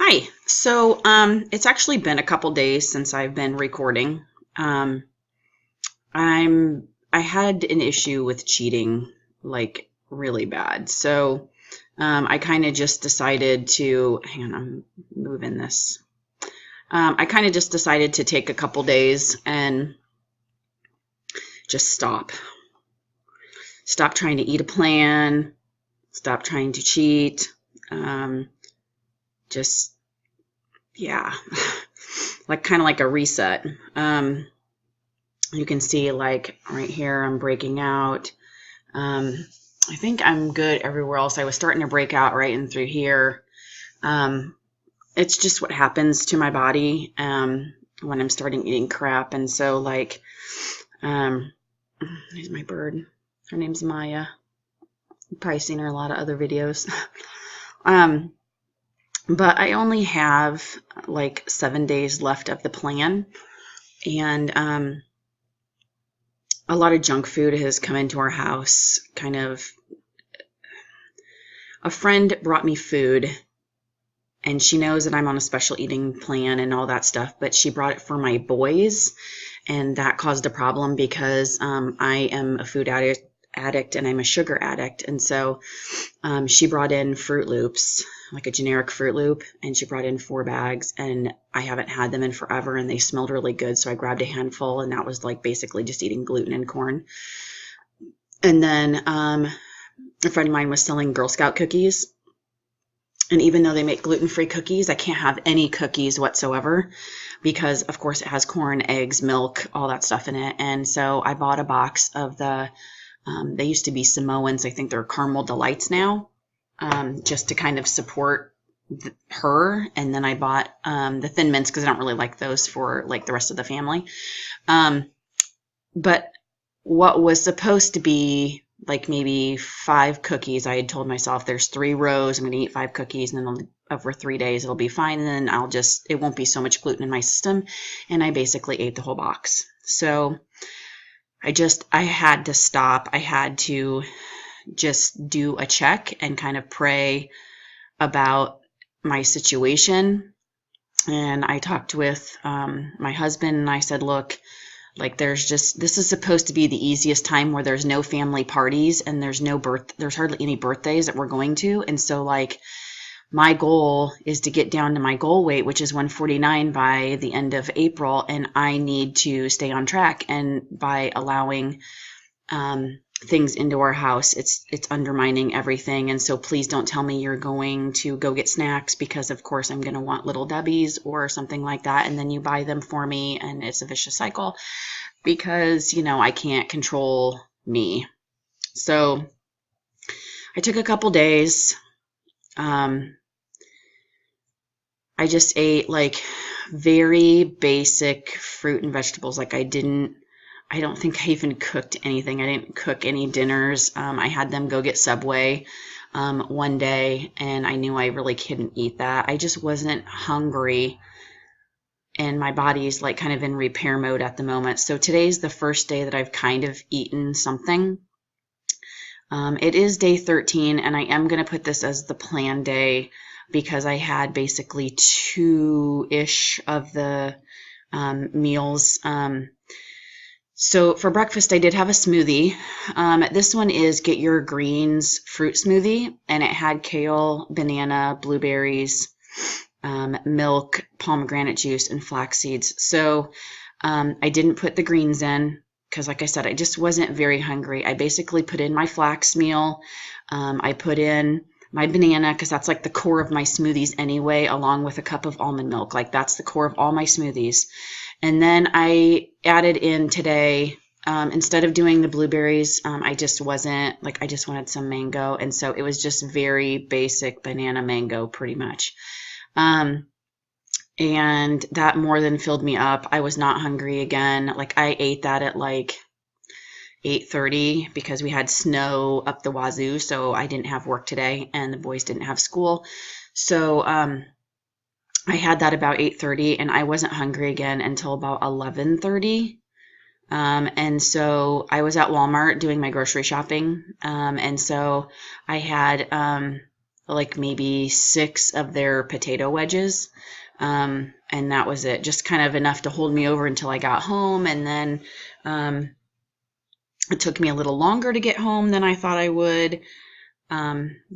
Hi. It's actually been a couple days since I've been recording. Um, I had an issue with cheating, like really bad. I kind of just decided to, hang on, I'm moving this. I kind of just decided to take a couple days and just stop trying to eat a plan, stop trying to cheat. Um, just, yeah, like kind of like a reset. You can see like right here, I'm breaking out. I think I'm good everywhere else. I was starting to break out right in through here. Um, it's just what happens to my body when I'm starting eating crap. Um, There's my bird. Her name's Maya. You've probably seen her in a lot of other videos. um, but I only have like 7 days left of the plan. And a lot of junk food has come into our house. A friend brought me food, and she knows that I'm on a special eating plan and all that stuff, but she brought it for my boys, and that caused a problem because I am a food addict and I'm a sugar addict. And so she brought in Fruit Loops, like a generic Fruit Loop, and she brought in 4 bags, and I haven't had them in forever, and they smelled really good. So I grabbed a handful, and that was like basically just eating gluten and corn. And then a friend of mine was selling Girl Scout cookies. And even though they make gluten-free cookies, I can't have any cookies whatsoever because, of course, it has corn, eggs, milk, all that stuff in it. And so I bought a box of they used to be Samoans. I think they're Caramel Delights now, just to kind of support her. And then I bought the Thin Mints because I don't really like those for like the rest of the family. But what was supposed to be like maybe 5 cookies, I had told myself there's 3 rows. I'm going to eat 5 cookies, and then over 3 days it'll be fine. And then it won't be so much gluten in my system. And I basically ate the whole box. So I had to stop. I had to just do a check and kind of pray about my situation. And I talked with my husband, and I said, look, like this is supposed to be the easiest time where there's no family parties and there's hardly any birthdays that we're going to. And so like my goal is to get down to my goal weight, which is 149 by the end of April. And I need to stay on track. And by allowing things into our house, it's undermining everything. And so please don't tell me you're going to go get snacks, because of course I'm going to want Little Debbie's or something like that, and then you buy them for me, and it's a vicious cycle because I can't control me. So I took a couple days. I just ate like very basic fruit and vegetables. Like I don't think I even cooked anything. I didn't cook any dinners. I had them go get Subway one day, and I knew I really couldn't eat that. I just wasn't hungry, and my body's like kind of in repair mode at the moment. So today's the first day that I've kind of eaten something. It is day 13, and I am going to put this as the plan day because I had basically 2-ish of the meals. So for breakfast, I did have a smoothie. This one is Get Your Greens fruit smoothie, and it had kale, banana, blueberries, milk, pomegranate juice, and flax seeds. So I didn't put the greens in because, like I said, I just wasn't very hungry. I basically put in my flax meal. I put in my banana because that's like the core of my smoothies anyway, along with a cup of almond milk. Like that's the core of all my smoothies. And then I added in today, instead of doing the blueberries, I just wanted some mango. And so it was just very basic banana mango pretty much. And that more than filled me up. I was not hungry again. Like I ate that at like 8:30 because we had snow up the wazoo. So I didn't have work today and the boys didn't have school. So, I had that about 8:30, and I wasn't hungry again until about 11:30. And so I was at Walmart doing my grocery shopping. And so I had like maybe 6 of their potato wedges. And that was it, just kind of enough to hold me over until I got home. And then it took me a little longer to get home than I thought I would,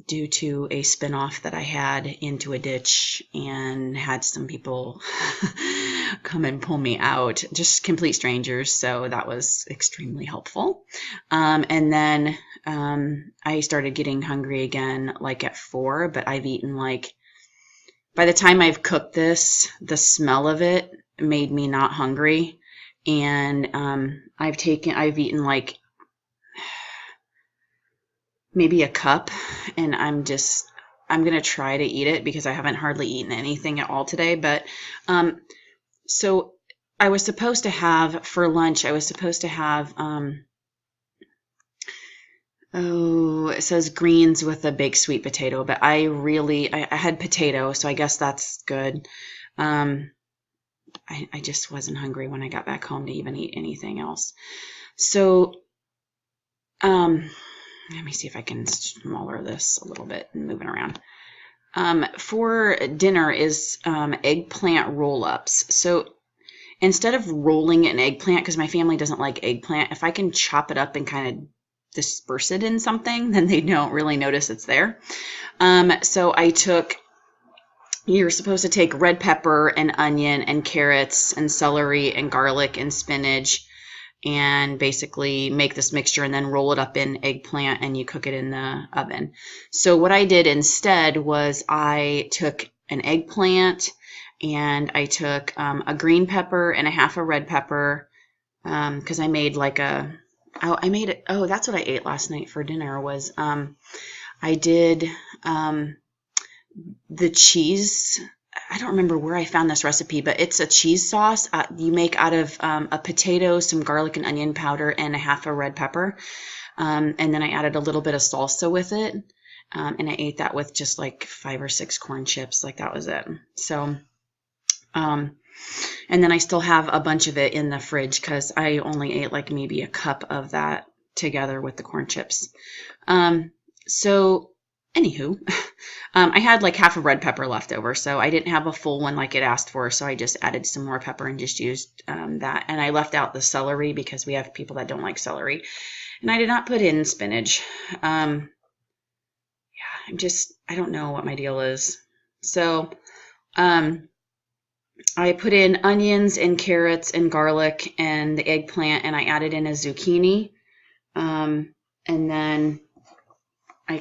due to a spinoff that I had into a ditch and had some people come and pull me out, just complete strangers. So that was extremely helpful. And then I started getting hungry again, like at 4, but I've eaten like, by the time I've cooked this, the smell of it made me not hungry. And I've eaten like maybe a cup, and I'm going to try to eat it because I haven't hardly eaten anything at all today. But so I was supposed to have, for lunch, it says greens with a baked sweet potato, but I had potato, so I guess that's good. I just wasn't hungry when I got back home to even eat anything else. So, let me see if I can smaller this a little bit and move it around. For dinner is eggplant roll-ups. So instead of rolling an eggplant, because my family doesn't like eggplant, if I can chop it up and kind of disperse it in something, then they don't really notice it's there. So you're supposed to take red pepper and onion and carrots and celery and garlic and spinach and basically make this mixture and then roll it up in eggplant and you cook it in the oven. So what I did instead was I took an eggplant and I took a green pepper and a half a red pepper, because I made like that's what I ate last night for dinner was I did the cheese. I don't remember where I found this recipe, but it's a cheese sauce you make out of a potato, some garlic and onion powder, and a half a red pepper. And then I added a little bit of salsa with it. And I ate that with just like 5 or 6 corn chips. Like that was it. So, and then I still have a bunch of it in the fridge because I only ate like maybe a cup of that together with the corn chips. So anywho, I had like half a red pepper left over, so I didn't have a full one like it asked for, so I just added some more pepper and just used that. And I left out the celery because we have people that don't like celery. And I did not put in spinach. I don't know what my deal is. So I put in onions and carrots and garlic and the eggplant, and I added in a zucchini. And then I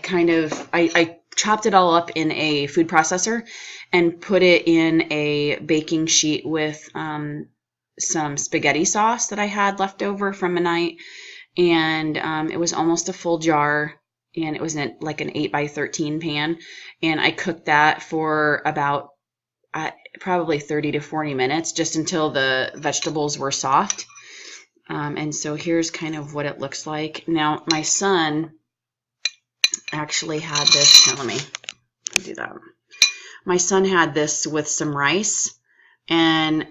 chopped it all up in a food processor and put it in a baking sheet with some spaghetti sauce that I had left over from a night. And it was almost a full jar, and it was in like an 8x13 pan. And I cooked that for about probably 30 to 40 minutes, just until the vegetables were soft. And so here's kind of what it looks like. Now, my son actually had this. Now, let me do that. My son had this with some rice. And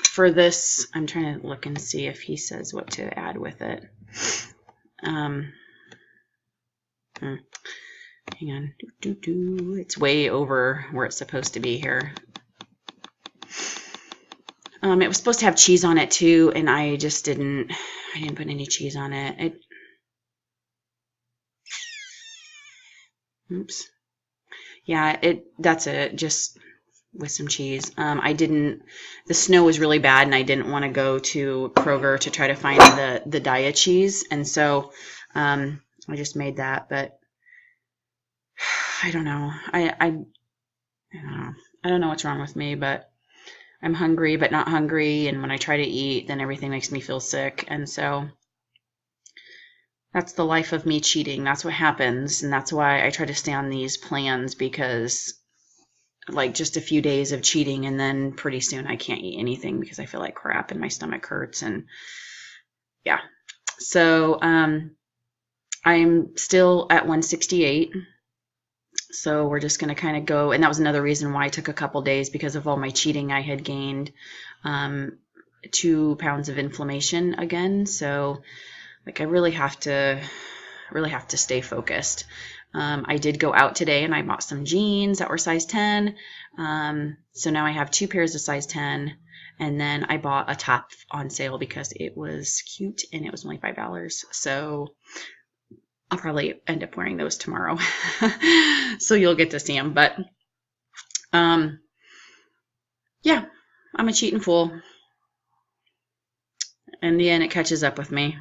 for this, I'm trying to look and see if he says what to add with it. Hang on. It's way over where it's supposed to be here. It was supposed to have cheese on it too, and I didn't put any cheese on it. Oops. Yeah, that's it, just with some cheese. The snow was really bad, and I didn't want to go to Kroger to try to find the diet cheese, and so I just made that. But I don't know. I don't know what's wrong with me, but I'm hungry but not hungry, and when I try to eat, then everything makes me feel sick, and so that's the life of me cheating. That's what happens, and that's why I try to stay on these plans, because like just a few days of cheating and then pretty soon I can't eat anything because I feel like crap and my stomach hurts. And yeah, so I'm still at 168. So we're just going to kind of go, and that was another reason why I took a couple days, because of all my cheating. I had gained 2 pounds of inflammation again. So like I really have to stay focused. I did go out today and I bought some jeans that were size 10. So now I have 2 pairs of size 10. And then I bought a top on sale because it was cute and it was only $5. So I'll probably end up wearing those tomorrow. So you'll get to see them. But yeah, I'm a cheating fool. In the end, it catches up with me.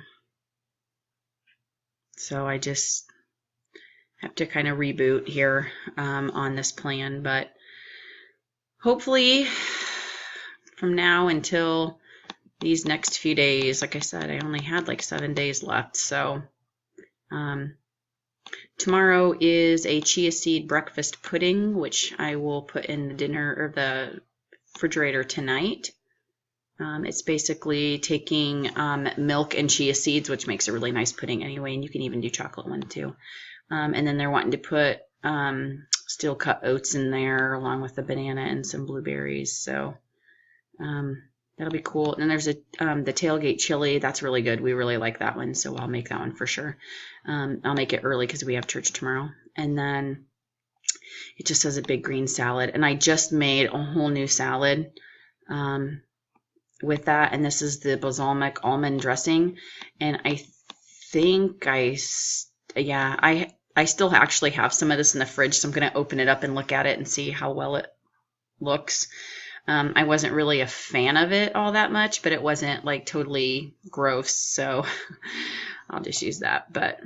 So I just have to kind of reboot here on this plan. But hopefully from now until these next few days, like I said, I only had like 7 days left. So tomorrow is a chia seed breakfast pudding, which I will put in the dinner or the refrigerator tonight. It's basically taking milk and chia seeds, which makes a really nice pudding anyway, and you can even do chocolate one too. And then they're wanting to put steel cut oats in there along with the banana and some blueberries. So that'll be cool. And then there's the tailgate chili. That's really good. We really like that one, so I'll make that one for sure. I'll make it early because we have church tomorrow. And then it just says a big green salad. And I just made a whole new salad with that. And this is the balsamic almond dressing. And I think I still actually have some of this in the fridge, so I'm going to open it up and look at it and see how well it looks. I wasn't really a fan of it all that much, but it wasn't like totally gross, so I'll just use that. But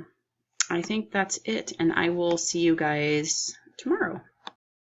I think that's it, and I will see you guys tomorrow.